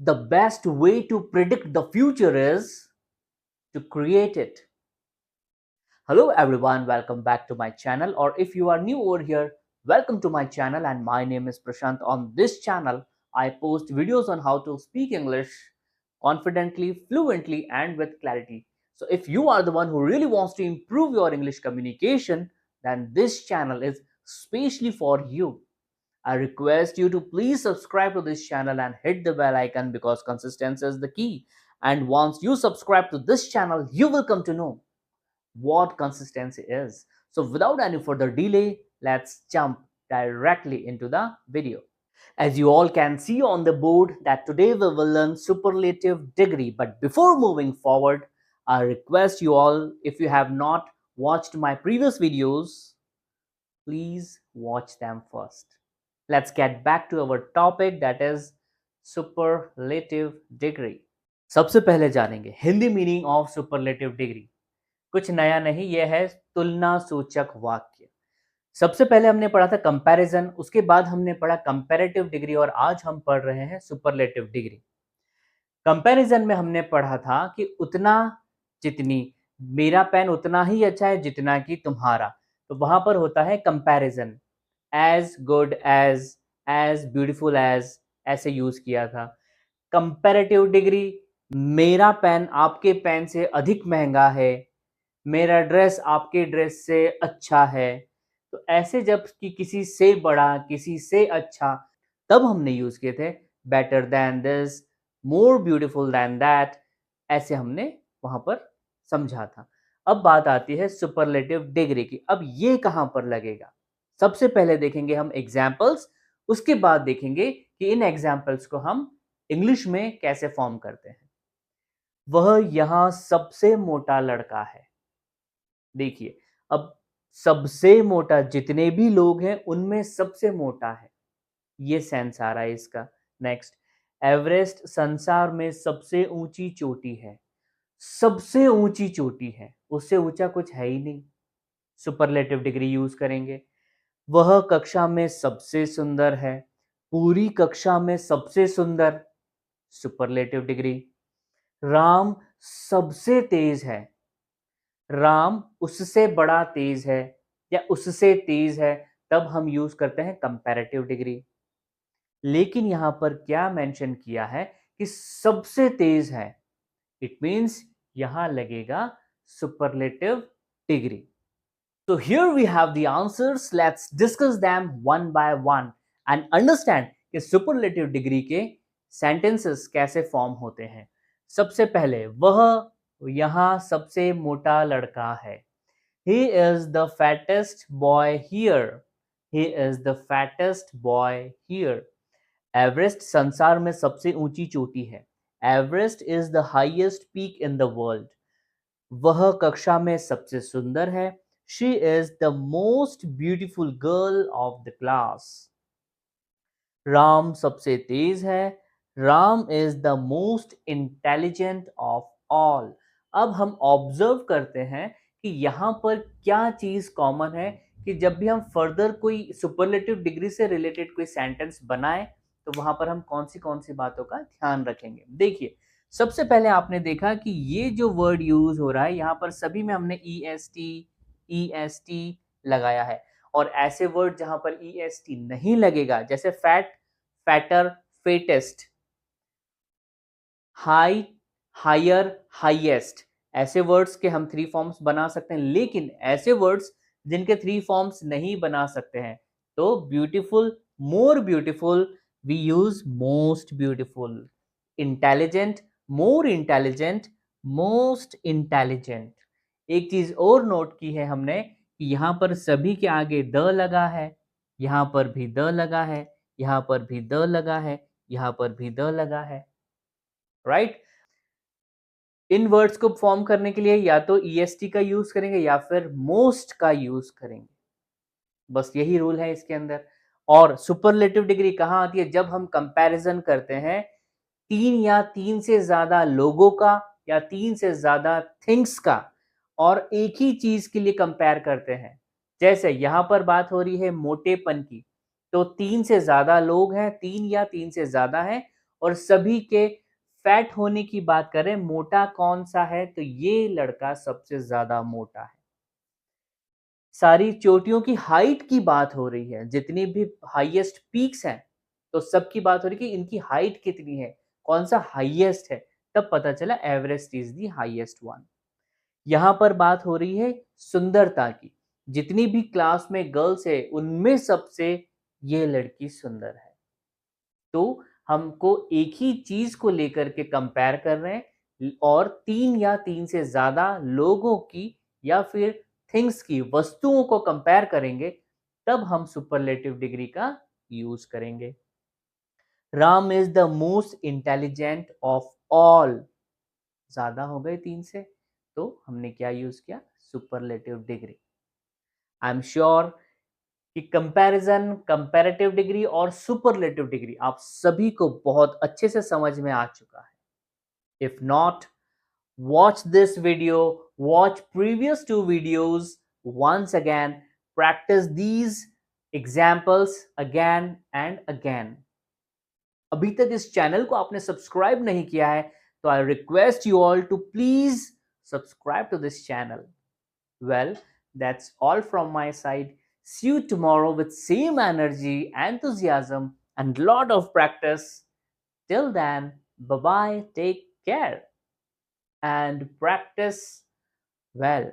The best way to predict the future is to create it. Hello everyone, welcome back to my channel, or if you are new over here, welcome to my channel. And my name is Prashant. On this channel I post videos on how to speak English confidently, fluently and with clarity. So if you are the one who really wants to improve your English communication, then this channel is specially for you. I request you to please subscribe to this channel and hit the bell icon because consistency is the key. And once you subscribe to this channel, you will come to know what consistency is. So without any further delay, let's jump directly into the video. As you all can see on the board that today we will learn superlative degree. But before moving forward, I request you all, if you have not watched my previous videos, please watch them first. Let's get back to our topic, that is superlative degree. सबसे पहले जानेंगे Hindi meaning of superlative degree. कुछ नया नहीं, यह है तुलना सूचक वाक्य। सबसे पहले हमने पढ़ा था कंपैरिजन, उसके बाद हमने पढ़ा कंपैरेटिव डिग्री और आज हम पढ़ रहे हैं सुपरलेटिव डिग्री। कंपैरिजन में हमने पढ़ा था कि उतना, जितनी, मेरा पेन उतना ही अच्छा है जितना कि तुम्हारा, तो वहां पर होता है comparison. As good as beautiful as, ऐसे यूज किया था। कंपैरेटिव डिग्री, मेरा पेन आपके पेन से अधिक महंगा है, मेरा ड्रेस आपके ड्रेस से अच्छा है। तो ऐसे जब कि किसी से बड़ा, किसी से अच्छा, तब हमने यूज किए थे better than this, more beautiful then that, ऐसे हमने वहां पर समझा था। अब बात आती है सुपरलेटिव डिग्री की। अब ये कहां पर लगेगा? सबसे पहले देखेंगे हम एग्जाम्पल्स, उसके बाद देखेंगे कि इन एग्जाम्पल्स को हम इंग्लिश में कैसे फॉर्म करते हैं। वह यहां सबसे मोटा लड़का है। देखिए, अब सबसे मोटा, जितने भी लोग हैं उनमें सबसे मोटा है, ये सेंस आ रहा है इसका। नेक्स्ट, एवरेस्ट संसार में सबसे ऊंची चोटी है। सबसे ऊंची चोटी है, उससे ऊंचा कुछ है ही नहीं, सुपरलेटिव डिग्री यूज करेंगे। वह कक्षा में सबसे सुंदर है, पूरी कक्षा में सबसे सुंदर, सुपरलेटिव डिग्री। राम सबसे तेज है, राम उससे बड़ा तेज है या उससे तेज है, तब हम यूज करते हैं कंपैरेटिव डिग्री। लेकिन यहां पर क्या मेंशन किया है कि सबसे तेज है, इट मींस यहां लगेगा superlative degree. So here we have the answers. Let's discuss them one by one and understand कि superlative degree के sentences कैसे फॉर्म होते हैं। सबसे पहले, वह यहाँ सबसे मोटा लड़का है। He is the fattest boy here. He is the fattest boy here. Everest संसार में सबसे ऊंची चोटी है। Everest is the highest peak in the world. वह कक्षा में सबसे सुंदर है। She is the most beautiful girl of the class. Ram सबसे तेज है। Ram is the most intelligent of all. अब हम ऑब्जर्व करते हैं कि यहाँ पर क्या चीज कॉमन है, कि जब भी हम फर्दर कोई सुपरलेटिव डिग्री से रिलेटेड कोई सेंटेंस बनाए तो वहां पर हम कौन सी बातों का ध्यान रखेंगे। देखिए, सबसे पहले आपने देखा कि ये जो वर्ड यूज हो रहा है यहाँ पर सभी में हमने EST लगाया है, और ऐसे वर्ड जहां पर EST नहीं लगेगा, जैसे fat, fatter, fattest, high, higher, highest, ऐसे वर्ड्स के हम थ्री फॉर्म्स बना सकते हैं। लेकिन ऐसे वर्ड्स जिनके थ्री फॉर्म्स नहीं बना सकते हैं, तो beautiful, more beautiful, we use most beautiful. Intelligent, more intelligent, most intelligent. एक चीज और नोट की है हमने कि यहां पर सभी के आगे द लगा है, यहां पर भी द लगा है, यहां पर भी द लगा है, यहां पर भी द लगा है, राइट। इन वर्ड्स को फॉर्म करने के लिए या तो EST का यूज करेंगे या फिर मोस्ट का यूज करेंगे, बस यही रूल है इसके अंदर। और सुपरलेटिव डिग्री कहां आती है? जब हम कंपैरिजन करते हैं तीन या तीन से ज्यादा लोगों का या तीन से ज्यादा थिंग्स का, और एक ही चीज के लिए कंपेयर करते हैं। जैसे यहां पर बात हो रही है मोटेपन की, तो तीन से ज्यादा लोग हैं, तीन या तीन से ज्यादा हैं, और सभी के फैट होने की बात करें, मोटा कौन सा है, तो ये लड़का सबसे ज्यादा मोटा है। सारी चोटियों की हाइट की बात हो रही है, जितनी भी हाईएस्ट पीक्स हैं, तो सबकी बात हो रही है कि इनकी हाइट कितनी है, कौन सा हाईएस्ट है। तब पता चला Everest is the highest one. यहाँ पर बात हो रही है सुंदरता की। जितनी भी क्लास में गर्ल्स है, उनमें सबसे ये लड़की सुंदर है। तो हमको एक ही चीज को लेकर के कंपेयर कर रहे हैं, और तीन या तीन से ज्यादा लोगों की या फिर थिंग्स की, वस्तुओं को कंपेयर करेंगे, तब हम सुपरलेटिव डिग्री का यूज करेंगे। Ram is the most intelligent of all, ज्यादा हो गए तीन से, तो हमने क्या यूज किया, superlative degree. I am sure कि कंपैरिजन, कंपैरेटिव डिग्री और सुपरलेटिव डिग्री आप सभी को बहुत अच्छे से समझ में आ चुका है। If not, watch this video, watch previous two videos once again, practice these examples again and again. अभी तक इस चैनल को आपने सब्सक्राइब नहीं किया है, तो I request you all to please subscribe to this channel. Well, that's all from my side. See you tomorrow with same energy, enthusiasm, and lot of practice. Till then, bye bye, take care, and practice well.